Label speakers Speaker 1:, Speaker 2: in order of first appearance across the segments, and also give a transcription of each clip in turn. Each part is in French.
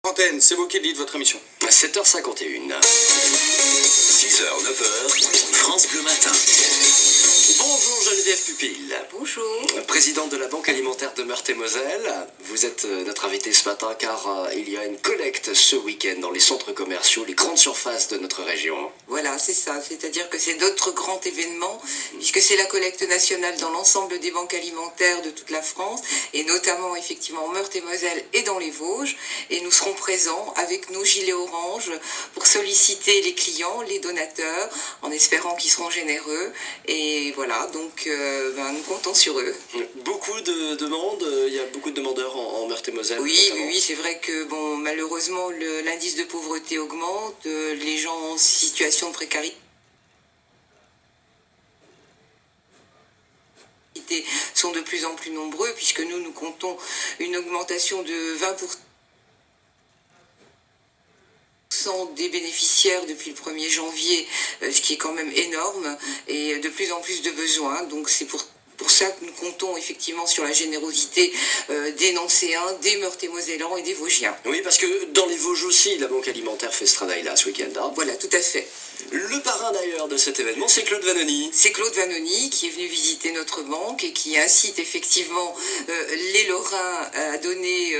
Speaker 1: Antenne, c'est vous qui dites votre émission.
Speaker 2: 7h51. 6h, 9h, France Bleu Matin. Bonjour Geneviève Pupille.
Speaker 3: Bonjour.
Speaker 2: Présidente de la Banque alimentaire de Meurthe-et-Moselle. Vous êtes notre invitée ce matin car il y a une collecte ce week-end dans les centres commerciaux, les grandes surfaces de notre région.
Speaker 3: Voilà, c'est ça. C'est-à-dire que c'est d'autres grands événements, puisque c'est la collecte nationale dans l'ensemble des banques alimentaires de toute la France, et notamment effectivement en Meurthe-et-Moselle et dans les Vosges. Et nous serons présents avec nos gilets orange pour solliciter les clients, les donateurs, en espérant qu'ils seront généreux. Et voilà, donc nous comptons sur eux.
Speaker 2: Beaucoup de demandes, il y a beaucoup de demandeurs en Meurthe-et-Moselle.
Speaker 3: Oui, c'est vrai que malheureusement l'indice de pauvreté augmente, les gens en situation de précarité sont de plus en plus nombreux, puisque nous comptons une augmentation de 20% des bénéficiaires depuis le 1er janvier, ce qui est quand même énorme, et de plus en plus de besoins. Donc c'est pour ça que nous comptons effectivement sur la générosité des Nancéens, des Meurthe-et-Mosellans et des Vosgiens.
Speaker 2: Oui, parce que dans les Vosges aussi, la Banque alimentaire fait ce travail-là ce week-end. Hein.
Speaker 3: Voilà, tout à fait.
Speaker 2: Le parrain d'ailleurs de cet événement, c'est Claude Vanoni.
Speaker 3: C'est Claude Vanoni qui est venu visiter notre banque et qui incite effectivement les Lorrains à donner,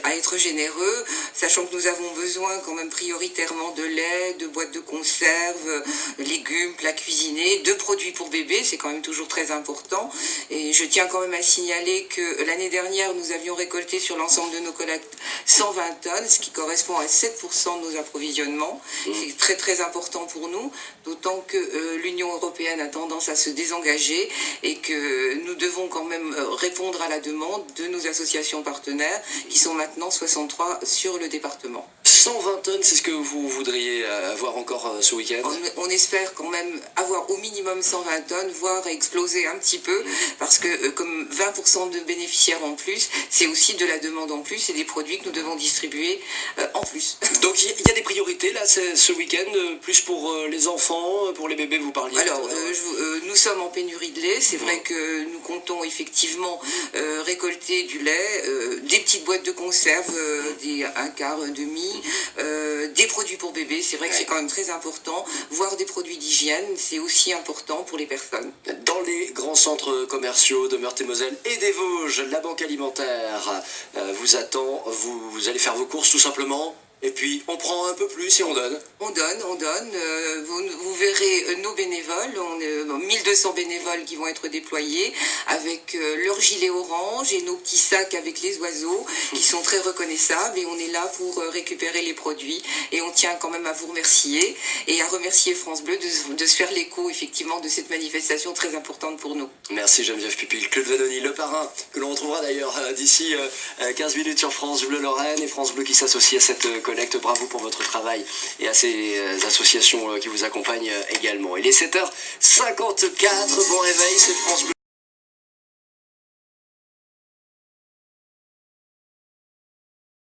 Speaker 3: à être généreux, sachant que nous avons besoin quand même prioritairement de lait, de boîtes de conserve, légumes, plats cuisinés, de produits pour bébés, c'est quand même toujours très important. Et je tiens quand même à signaler que l'année dernière, nous avions récolté sur l'ensemble de nos collectes 120 tonnes, ce qui correspond à 7% de nos approvisionnements. C'est très très important pour nous, d'autant que l'Union européenne a tendance à se désengager et que nous devons quand même répondre à la demande de nos associations partenaires, qui sont maintenant 63 sur le département.
Speaker 2: 120 tonnes, c'est ce que vous voudriez avoir encore ce week-end?
Speaker 3: On espère quand même avoir au minimum 120 tonnes, voire exploser un petit peu, parce que comme 20% de bénéficiaires en plus, c'est aussi de la demande en plus et des produits que nous devons distribuer en plus.
Speaker 2: Donc il y a des priorités là ce week-end, plus pour les enfants, pour les bébés, vous parliez? Alors,
Speaker 3: nous sommes en pénurie de lait, c'est vrai que nous comptons effectivement récolter du lait, des petites boîtes de conserve, un quart, un demi, des produits pour bébés, c'est vrai que c'est quand même très important, voire des produits d'hygiène, c'est aussi important pour les personnes.
Speaker 2: Dans les grands centres commerciaux de Meurthe-et-Moselle et des Vosges, la Banque alimentaire vous attend, vous allez faire vos courses tout simplement. Et puis, on prend un peu plus et on donne.
Speaker 3: On donne. Vous verrez nos bénévoles, 1200 bénévoles qui vont être déployés avec leurs gilets orange et nos petits sacs avec les oiseaux qui sont très reconnaissables. Et on est là pour récupérer les produits. Et on tient quand même à vous remercier et à remercier France Bleu de se faire l'écho, effectivement, de cette manifestation très importante pour nous.
Speaker 2: Merci Geneviève Pupille. Claude Vanoni, le parrain, que l'on retrouvera d'ailleurs d'ici 15 minutes sur France Bleu Lorraine et France Bleu qui s'associe à cette collecte. Bravo pour votre travail et à ces associations qui vous accompagnent également. Il est 7h54, bon réveil, c'est France Bleu.